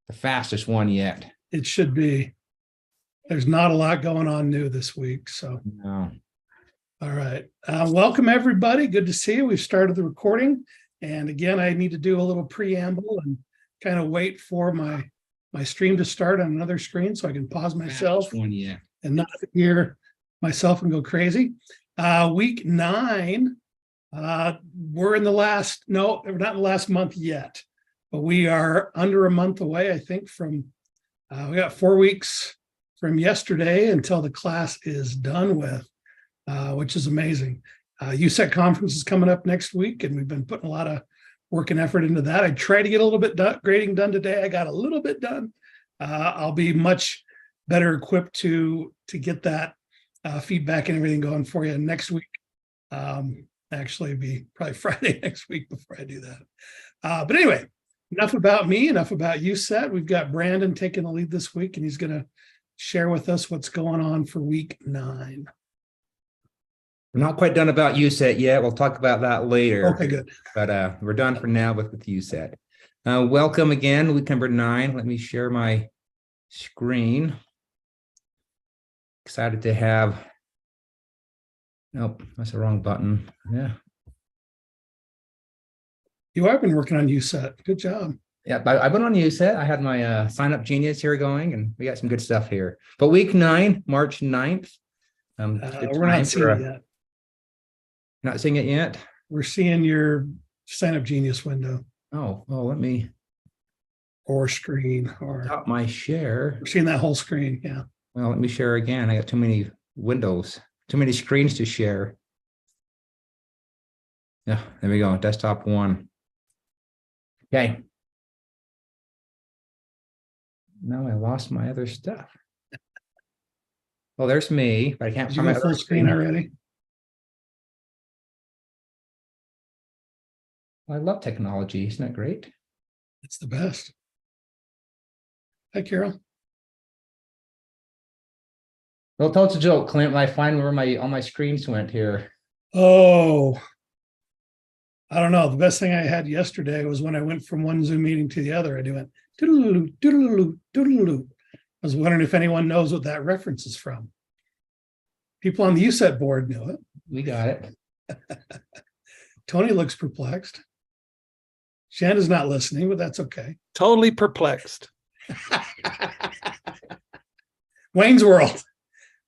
the fastest one yet. It should be. There's not a lot going on new this week. So, No. all right. Welcome, everybody. Good to see you. We've started the recording. And again, I need to do a little preamble and kind of wait for my stream to start on another screen so I can pause myself Fastest one yet. and not hear myself and go crazy. Week 9, we're in the last, no, we're not in the last month yet, but we are under a month away, I think, from, we got 4 weeks from yesterday until the class is done with, which is amazing. EDUC conference is coming up next week, and we've been putting a lot of work and effort into that. I tried to get a little bit grading done today. I got a little bit done. I'll be much better equipped to get that feedback and everything going for you next week. Actually, it'll be probably Friday next week before I do that. But anyway, enough about me, enough about EDUC. We've got Brandon taking the lead this week, and he's going to share with us what's going on for week 9. We're not quite done about USET yet. We'll talk about that later. Okay, good. But we're done for now with USET. Welcome again, week number 9. Let me share my screen. Excited to have. Nope, that's the wrong button. Yeah. You have been working on USET. Good job. Yeah, I've been on USET. I had my Sign Up Genius here going, and we got some good stuff here. But week 9, March 9th. We're not seeing it yet. Not seeing it yet? We're seeing your Sign Up Genius window. Oh, let me. Or screen. Or Stop my share. we're seeing that whole screen, yeah. Well, let me share again. I got too many windows, too many screens to share. Yeah, there we go. Desktop 1. Okay. Now I lost my other stuff. Well, there's me, but I can't Did you find go my full other screen already? I love technology. Isn't that great? It's the best. Hi, Carol. Well, tell us a joke, Clint. When I find where all my screens went here. Oh, I don't know. The best thing I had yesterday was when I went from one Zoom meeting to the other. I went doodle-loo, doodle-loo, doodle-loo. I was wondering if anyone knows what that reference is from. People on the USET board know it. We got it. Tony looks perplexed. Shanna's not listening, but that's okay. Totally perplexed. Wayne's World.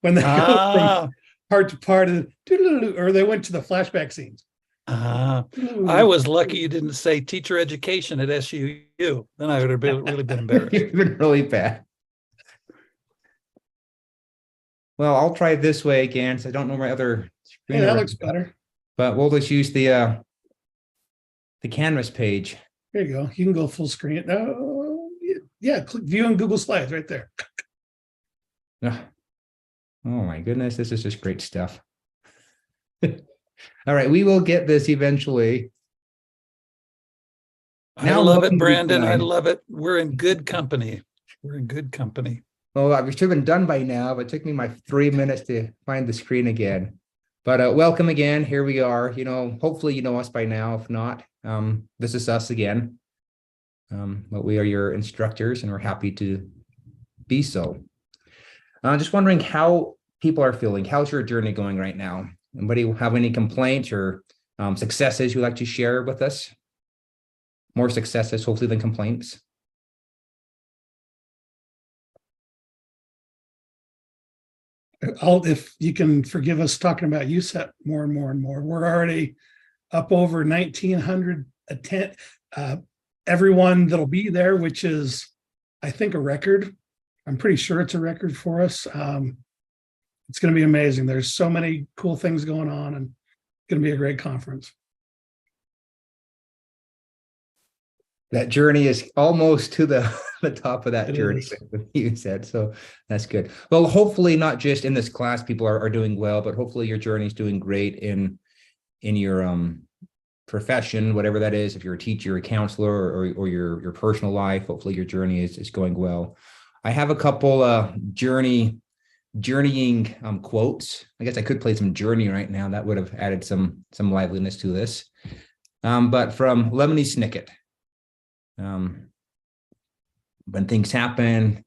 When they go Ah, from part to part, or they went to the flashback scenes. I was lucky you didn't say teacher education at SUU. Then I would have really been embarrassed. You've been really bad. Well, I'll try it this way again, so I don't know my other screen. Hey, that looks better. But we'll just use the Canvas page. There you go. You can go full screen. Yeah, click view on Google Slides right there. Oh my goodness, this is just great stuff. All right, we will get this eventually. I love it, Brandon. I love it. We're in good company. We're in good company. Well, I should have been done by now, but it took me my 3 minutes to find the screen again. But welcome again. Here we are. Hopefully you know us by now. If not, this is us again. But we are your instructors, and we're happy to be so. Just wondering how people are feeling. How's your journey going right now? Anybody have any complaints or successes you'd like to share with us? More successes, hopefully, than complaints. If you can forgive us talking about USET more and more and more. We're already up over 1,900 attend. Everyone that'll be there, which is, I think, a record. I'm pretty sure it's a record for us. It's going to be amazing. There's so many cool things going on, and it's going to be a great conference. That journey is almost to the top of that It journey, is. you said. So that's good. Well, hopefully not just in this class, people are doing well, but hopefully your journey is doing great in your profession, whatever that is. If you're a teacher, a counselor, or your personal life, hopefully your journey is going well. I have a couple journeying quotes. I guess I could play some Journey right now. That would have added some liveliness to this. But from Lemony Snicket. when things happen,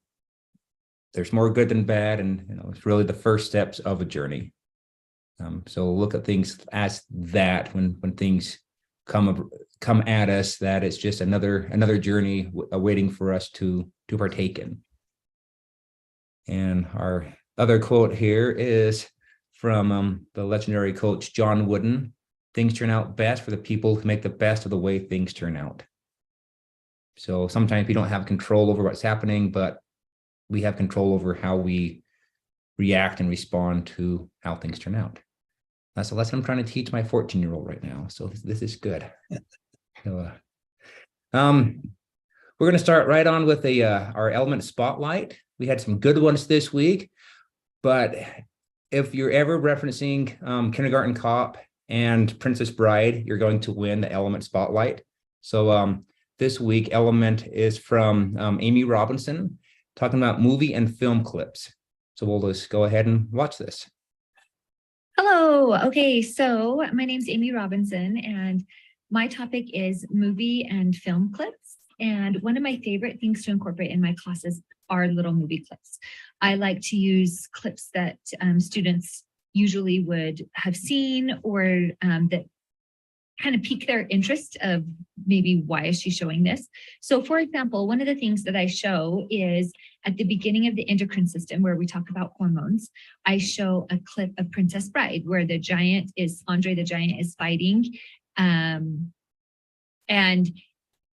there's more good than bad, and it's really the first steps of a journey. So look at things as that when things come at us, that it's just another journey awaiting for us to partake in. And our other quote here is from the legendary coach John Wooden: "Things turn out best for the people who make the best of the way things turn out." So sometimes we don't have control over what's happening, but we have control over how we react and respond to how things turn out. That's a lesson I'm trying to teach my 14-year-old right now. So this is good. So, we're going to start right on with our element spotlight. We had some good ones this week, but if you're ever referencing Kindergarten Cop and Princess Bride, you're going to win the element spotlight. So this week, element is from Amy Robinson, talking about movie and film clips. So we'll just go ahead and watch this. Hello. Okay, so my name's Amy Robinson, and my topic is movie and film clips. And one of my favorite things to incorporate in my classes are little movie clips. I like to use clips that students usually would have seen, or that kind of pique their interest of maybe why is she showing this. So for example, one of the things that I show is at the beginning of the endocrine system, where we talk about hormones. I show a clip of Princess Bride where Andre the Giant is fighting. And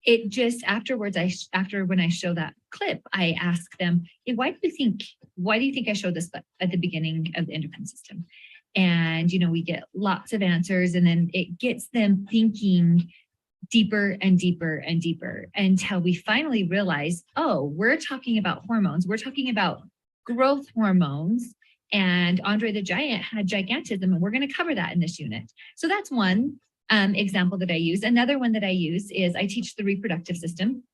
it just afterwards, when I show that clip, I ask them, hey, why do you think I showed this clip at the beginning of the endocrine system? And, we get lots of answers, and then it gets them thinking deeper and deeper and deeper until we finally realize, oh, we're talking about hormones. We're talking about growth hormones, and Andre the Giant had gigantism, and we're going to cover that in this unit. So that's one example that I use. Another one that I use is I teach the reproductive system.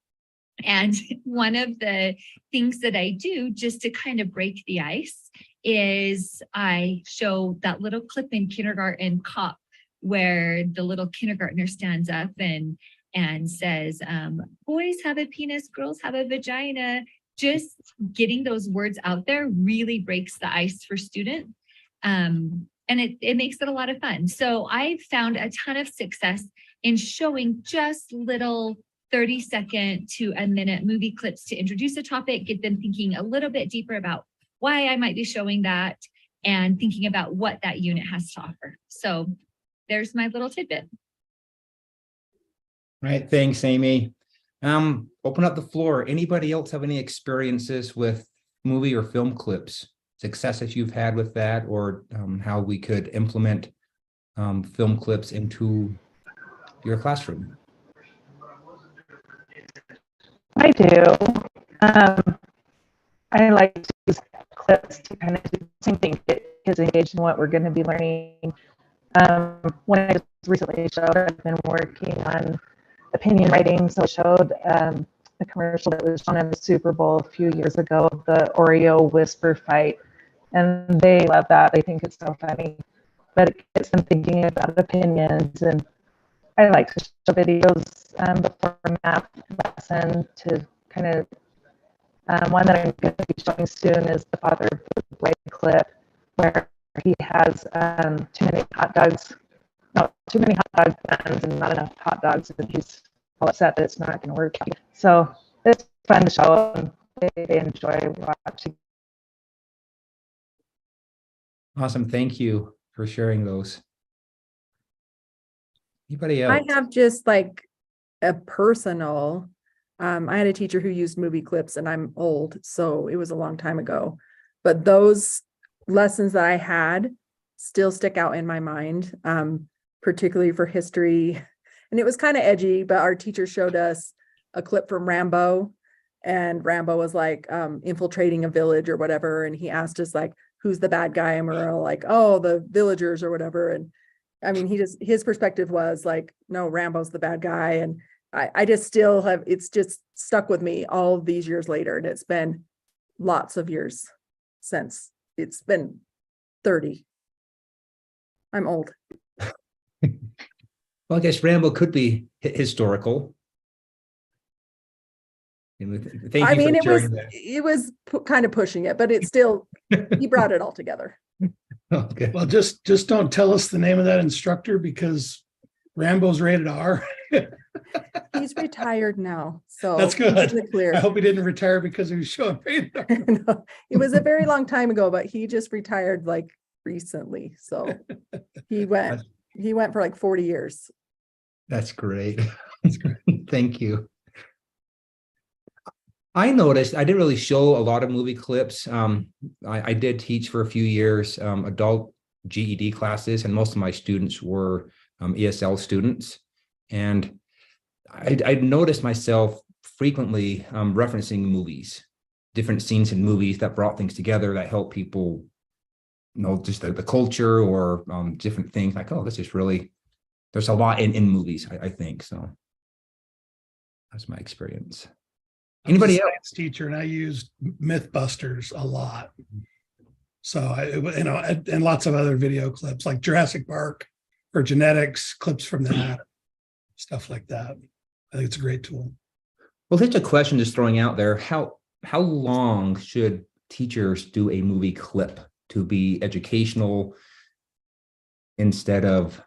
And one of the things that I do just to kind of break the ice is I show that little clip in Kindergarten Cop where the little kindergartner stands up and says, boys have a penis, girls have a vagina. Just getting those words out there really breaks the ice for students. And it makes it a lot of fun. So I've found a ton of success in showing just little 30-second to a minute movie clips to introduce a topic, get them thinking a little bit deeper about why I might be showing that, and thinking about what that unit has to offer. So there's my little tidbit. Right. Thanks, Amy. Open up the floor. Anybody else have any experiences with movie or film clips, successes you've had with that, or how we could implement film clips into your classroom? I do. I like to use clips to kind of do the same thing, get kids engaged in what we're going to be learning. When I just recently showed, I've been working on opinion writing, so I showed a commercial that was shown in the Super Bowl a few years ago, the Oreo whisper fight, and they love that. They think it's so funny, but it gets them thinking about opinions. And I like to show videos before math lesson to kind of, one that I'm going to be showing soon is the Father of the Bride clip, where he has too many hot dogs buns and not enough hot dogs, and he's all upset that it's not going to work. So it's fun to show them. They enjoy watching. Awesome. Thank you for sharing those. Anybody else? I have just like a personal, I had a teacher who used movie clips, and I'm old, so it was a long time ago, but those lessons that I had still stick out in my mind, particularly for history. And it was kind of edgy, but our teacher showed us a clip from Rambo, and Rambo was like infiltrating a village or whatever, and he asked us like, who's the bad guy? And we're all like, oh, the villagers or whatever. And I mean, his perspective was like, no, Rambo's the bad guy. And I just still have, it's just stuck with me all these years later. And it's been lots of years since. It's been 30. I'm old. Well, I guess Rambo could be historical. Thank I you mean, for it was, sharing that. it was kind of pushing it, but it still, he brought it all together. Okay. Well, just don't tell us the name of that instructor because Rambo's rated R. He's retired now, so. That's good. he's in the I clear. hope he didn't retire because he was showing rated R. No, it was a very long time ago, but he just retired like recently, so he went for like 40 years. That's great. That's great. Thank you. I noticed I didn't really show a lot of movie clips. I did teach for a few years adult GED classes, and most of my students were ESL students. And I noticed myself frequently referencing movies, different scenes in movies that brought things together that help people know just the culture or different things like, oh, this is really, there's a lot in movies, I think. So that's my experience. Anybody I'm a else? science teacher, and I used Mythbusters a lot. So and lots of other video clips like Jurassic Park or genetics clips from that, stuff like that. I think it's a great tool. Well, here's a question just throwing out there. How long should teachers do a movie clip to be educational instead of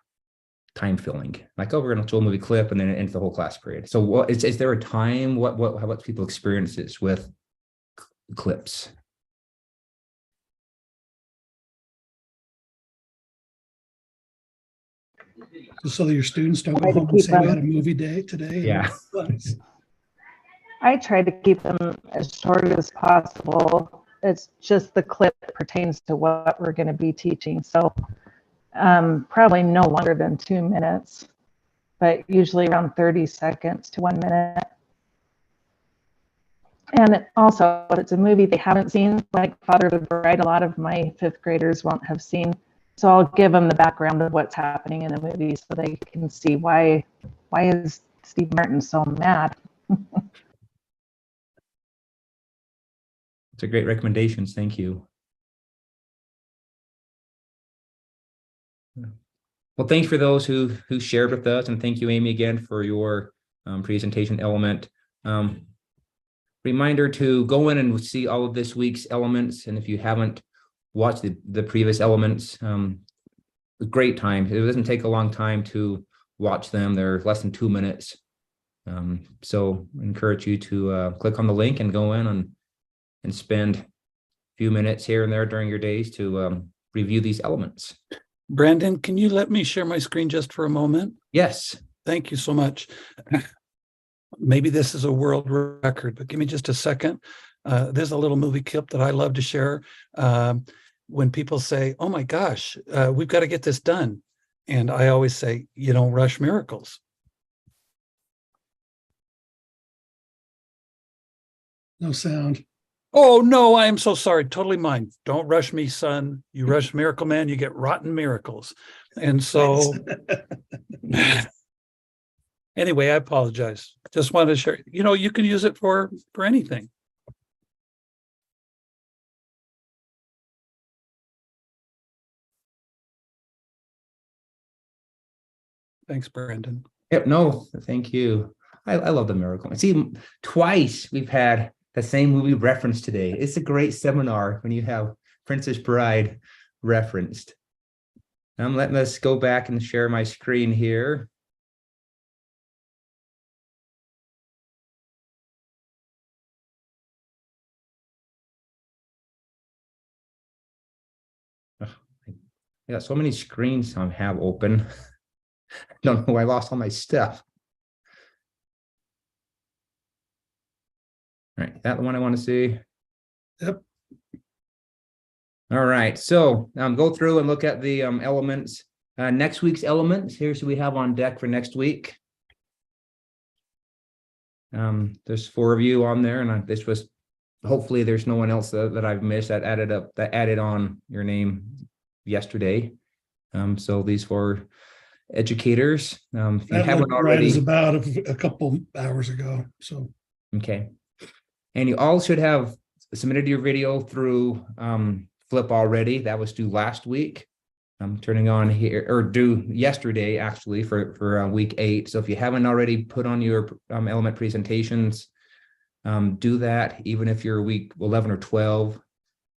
time filling? Like, oh, we're going to show a movie clip and then it ends the whole class period. So what is there a time? What people experiences with clips? Just so that your students don't Try go to home and keep say we them- had a movie day today. Yeah. I try to keep them as short as possible. It's just the clip pertains to what we're going to be teaching. So probably no longer than 2 minutes, but usually around 30 seconds to 1 minute. And also, if it's a movie they haven't seen, like Father of the Bride, a lot of my 5th graders won't have seen. So I'll give them the background of what's happening in the movie so they can see why is Steve Martin so mad. It's a great recommendations. Thank you. Well, thanks for those who shared with us, and thank you, Amy, again for your presentation element. Reminder to go in and see all of this week's elements, and if you haven't watched the previous elements, a great time. It doesn't take a long time to watch them. They're less than 2 minutes. So I encourage you to click on the link and go in and spend a few minutes here and there during your days to review these elements. Brandon, can you let me share my screen just for a moment? Yes. Thank you so much. Maybe this is a world record, but give me just a second. There's a little movie clip that I love to share. When people say, oh my gosh, we've got to get this done. And I always say, you don't rush miracles. No sound. Oh no, I am so sorry. Totally mine. Don't rush me, son. You rush Miracle Man, you get rotten miracles. And so anyway, I apologize. Just wanted to share. You can use it for anything. Thanks, Brandon. Yep. No, thank you. I love the miracle. See, twice we've had the same movie referenced today. It's a great seminar when you have Princess Bride referenced. Letting us go back and share my screen here. I got so many screens I have open. Don't know why I lost all my stuff. All right, that the one I want to see. Yep. All right, so go through and look at the elements. Next week's elements, here's who we have on deck for next week. There's 4 of you on there, and this was, hopefully there's no one else that I've missed that added on your name yesterday. So these 4 educators, if you haven't already, is about a couple hours ago. So okay, and you all should have submitted your video through Flip already. That was due last week. I'm turning on here, or due yesterday actually for week 8. So if you haven't already put on your element presentations, do that, even if you're week 11 or 12,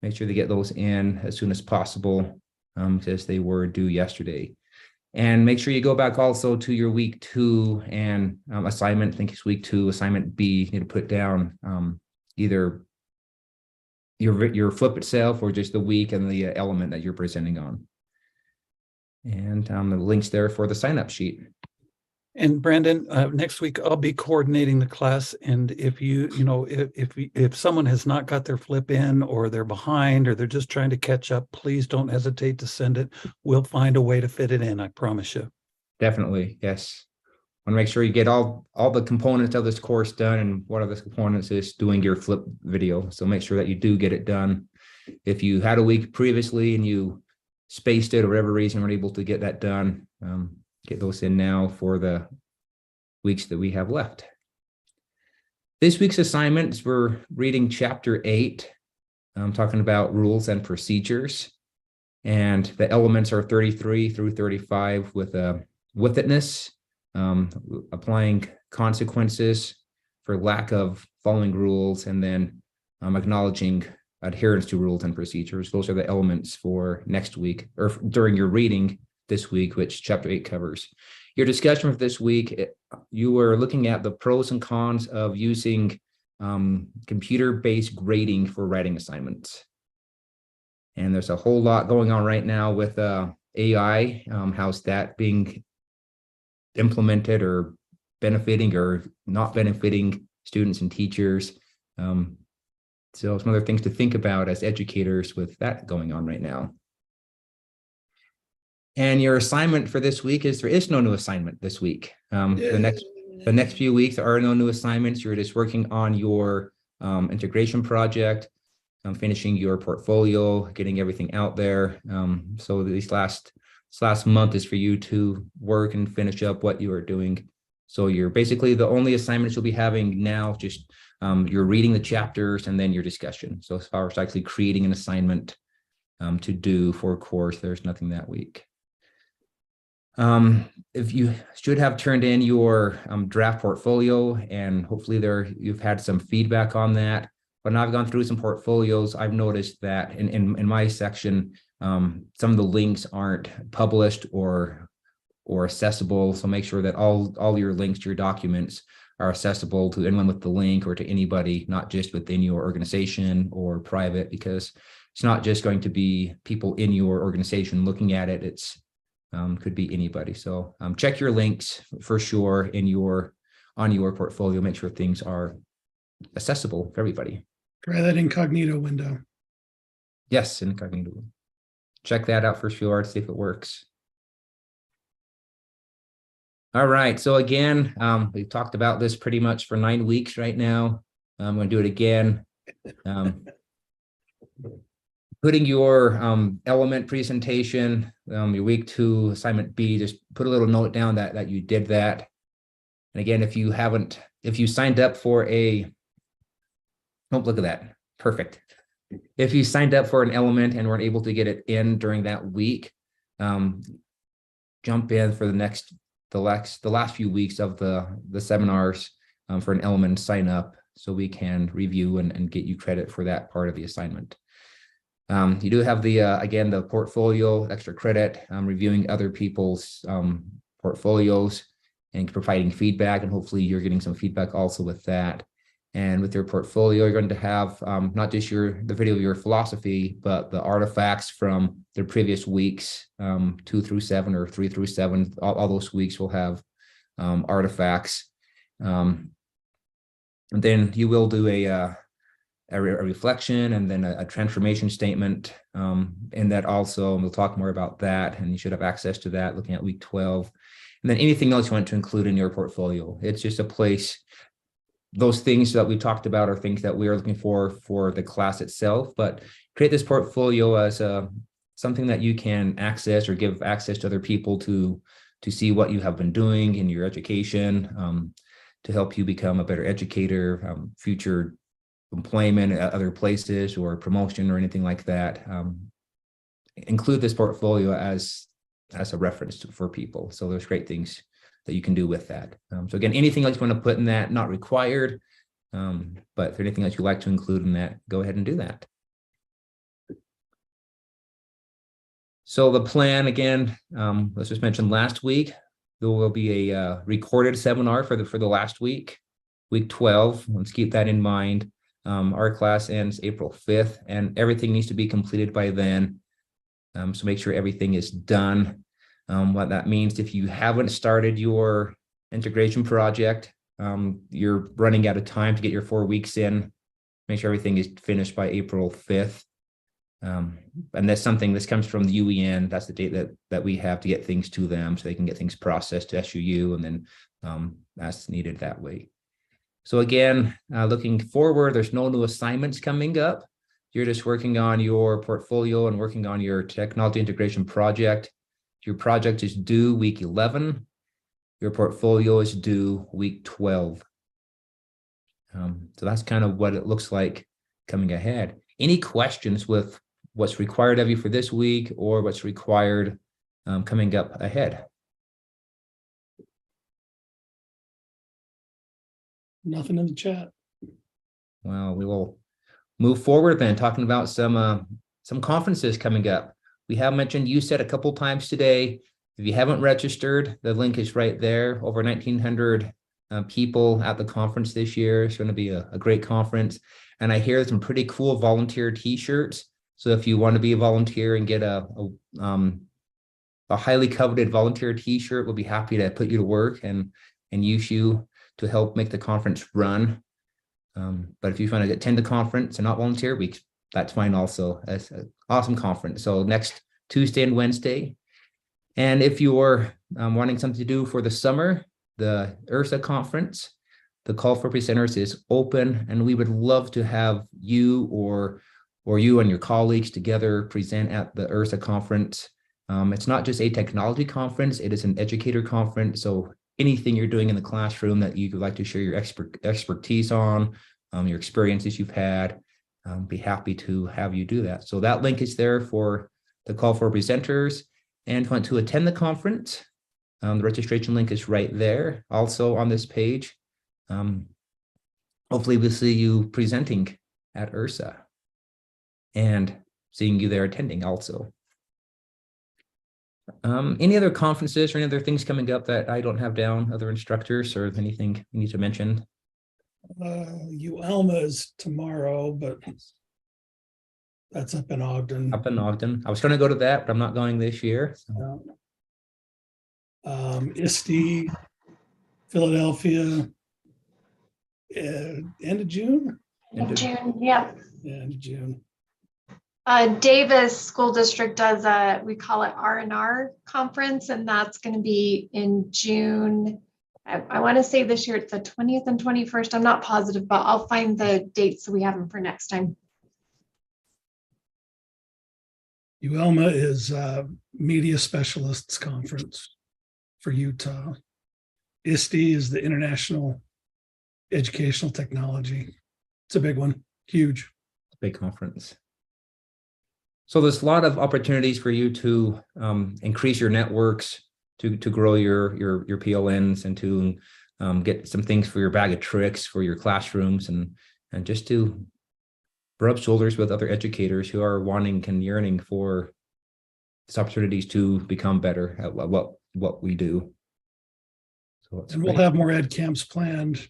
make sure to get those in as soon as possible, because they were due yesterday. And make sure you go back also to your week 2 and assignment. I think it's week 2, assignment B. You need to put down either your flip itself or just the week and the element that you're presenting on. And the links there for the sign-up sheet. And Brandon, next week I'll be coordinating the class. And if if someone has not got their flip in, or they're behind, or they're just trying to catch up, please don't hesitate to send it. We'll find a way to fit it in, I promise you. Definitely, yes. Want to make sure you get all the components of this course done, and one of the components is doing your flip video. So make sure that you do get it done. If you had a week previously and you spaced it or whatever reason, weren't able to get that done, get those in now for the weeks that we have left. This week's assignments, we're reading chapter 8. I'm talking about rules and procedures, and the elements are 33 through 35 with a withitness, applying consequences for lack of following rules, and then acknowledging adherence to rules and procedures. Those are the elements for next week, or during your reading this week, which chapter 8 covers. Your discussion for this week, you were looking at the pros and cons of using computer-based grading for writing assignments. And there's a whole lot going on right now with AI. How's that being implemented, or benefiting or not benefiting students and teachers? So some other things to think about as educators with that going on right now. And your assignment for this week is, there is no new assignment this week. The next few weeks there are no new assignments. You're just working on your integration project, finishing your portfolio, getting everything out there. So this last month is for you to work and finish up what you are doing. So you're basically, the only assignments you'll be having now, just you're reading the chapters and then your discussion. So as far as actually creating an assignment to do for a course, there's nothing that week. If you should have turned in your draft portfolio, and hopefully you've had some feedback on that. When I've gone through some portfolios, I've noticed that in my section, some of the links aren't published or accessible. So make sure that all your links to your documents are accessible to anyone with the link, or to anybody, not just within your organization or private, because it's not just going to be people in your organization looking at it. It's could be anybody. So check your links for sure on your portfolio. Make sure things are accessible for everybody. Try that incognito window. Yes, incognito. Check that out for sure to see if it works. All right. So again, we've talked about this pretty much for 9 weeks right now. I'm going to do it again. Putting your element presentation, your week 2 assignment B, just put a little note down that you did that. And again, if you signed up for oh, look at that. Perfect. If you signed up for an element and weren't able to get it in during that week, jump in for the last few weeks of the seminars for an element, sign up so we can review and get you credit for that part of the assignment. You do have again, the portfolio, extra credit, reviewing other people's portfolios and providing feedback, and hopefully you're getting some feedback also with that. And with your portfolio, you're going to have not just the video of your philosophy, but the artifacts from the previous weeks, 2 through 7 or 3 through 7. All those weeks will have artifacts. And then you will do a reflection, and then a transformation statement. And that also, we'll talk more about that, and you should have access to that looking at week 12. And then anything else you want to include in your portfolio. It's just a place. Those things that we talked about are things that we are looking for the class itself, but create this portfolio as something that you can access or give access to other people to see what you have been doing in your education, to help you become a better educator, future employment at other places or promotion or anything like that. Include this portfolio as a reference for people. So there's great things that you can do with that. So again, anything else you want to put in that, not required, But if there's anything else you'd like to include in that, go ahead and do that. So the plan again, let's just mention last week, there will be a recorded seminar for the last week 12. Let's keep that in mind. Our class ends April 5th and everything needs to be completed by then. So make sure everything is done. What that means, if you haven't started your integration project, you're running out of time to get your 4 weeks in. Make sure everything is finished by April 5th. And that's something, this comes from the UEN. That's the date that we have to get things to them so they can get things processed to SUU and then as needed that way. So again, looking forward, there's no new assignments coming up. You're just working on your portfolio and working on your technology integration project. Your project is due week 11. Your portfolio is due week 12. So that's kind of what it looks like coming ahead. Any questions with what's required of you for this week or what's required coming up ahead? Nothing in the chat. Well, we will move forward then, talking about some conferences coming up. We have mentioned USET a couple times today. If you haven't registered, the link is right there. Over 1,900 people at the conference this year. It's going to be a great conference. And I hear some pretty cool volunteer t-shirts. So if you want to be a volunteer and get a highly coveted volunteer t-shirt, we'll be happy to put you to work and use you to help make the conference run. But if you want to attend the conference and not volunteer, that's fine also. It's an awesome conference. So next Tuesday and Wednesday. And if you're wanting something to do for the summer, the ERSA conference, the call for presenters is open, and we would love to have you or you and your colleagues together present at the ERSA conference. It's not just a technology conference, it is an educator conference. So anything you're doing in the classroom that you would like to share your expertise on, your experiences you've had, be happy to have you do that. So that link is there for the call for presenters. And if you want to attend the conference, the registration link is right there, also on this page. Hopefully we'll see you presenting at ERSA and seeing you there attending also. Any other conferences or any other things coming up that I don't have down, other instructors or anything you need to mention? UELMA is tomorrow, but that's up in Ogden. Up in Ogden. I was going to go to that, but I'm not going this year. So. ISTE, Philadelphia, end of June? In June, yeah. End of June. Davis School District does we call it R&R conference, and that's going to be in June. I want to say this year it's the 20th and 21st. I'm not positive, but I'll find the dates so we have them for next time. UELMA is Media Specialists Conference for Utah. ISTE is the International Educational Technology. It's a big one, huge. Big conference. So there's a lot of opportunities for you to increase your networks, to grow your PLNs, and to get some things for your bag of tricks for your classrooms, and just to rub shoulders with other educators who are wanting and yearning for these opportunities to become better at what we do. So and we'll have more ed camps planned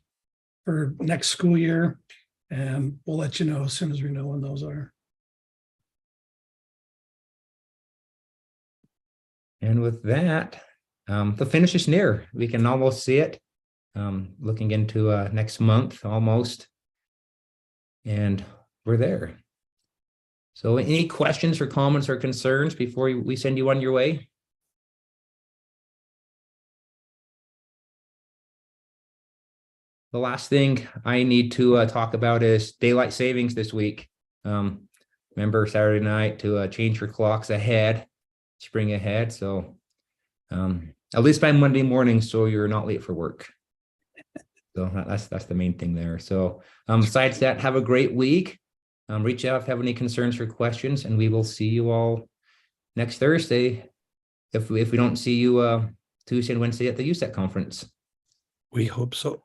for next school year, and we'll let you know as soon as we know when those are. And with that, the finish is near. We can almost see it. Looking into next month almost. And we're there. So any questions or comments or concerns before we send you on your way? The last thing I need to talk about is daylight savings this week. Remember Saturday night to change your clocks ahead, spring ahead. So at least by Monday morning, so you're not late for work. So that's the main thing there. So besides that, have a great week. Reach out if you have any concerns or questions, and we will see you all next Thursday. If we don't see you Tuesday and Wednesday at the USET conference. We hope so.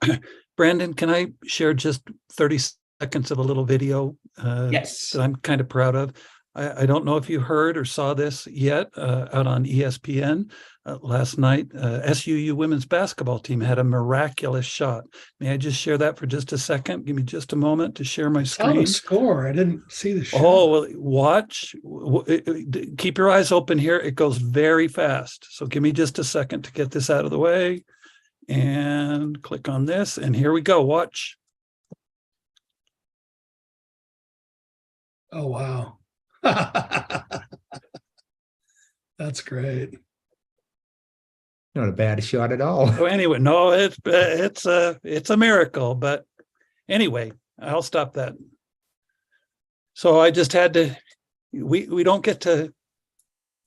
Brandon, can I share just 30 seconds of a little video Yes. that I'm kind of proud of? I don't know if you heard or saw this yet out on ESPN last night. SUU women's basketball team had a miraculous shot. May I just share that for just a second? Give me just a moment to share my Oh, the screen. score. I didn't see the shot. Oh, well, watch. Keep your eyes open here. It goes very fast. So give me just a second to get this out of the way. And click on this. And here we go. Watch. Oh, wow. That's great. Not a bad shot at all. So anyway, no, it's a miracle. But anyway, I'll stop that. So I just had to, we don't get to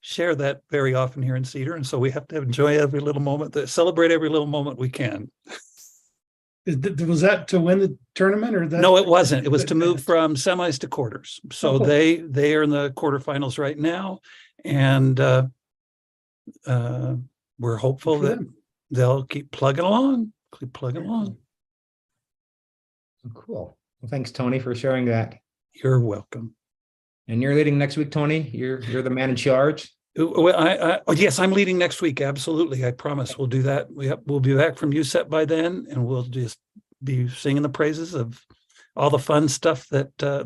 share that very often here in Cedar. And so we have to enjoy every little moment, celebrate every little moment we can. Was that to win the tournament or that? No, it wasn't. It was to move from semis to quarters. So Oh, cool. they are in the quarterfinals right now. And we're hopeful Good for that them. they'll keep plugging along, Cool. Well, thanks, Tony, for sharing that. You're welcome. And you're leading next week, Tony. You're the man in charge. Well, yes, I'm leading next week. Absolutely. I promise we'll do that. We'll be back from USET by then, and we'll just be singing the praises of all the fun stuff that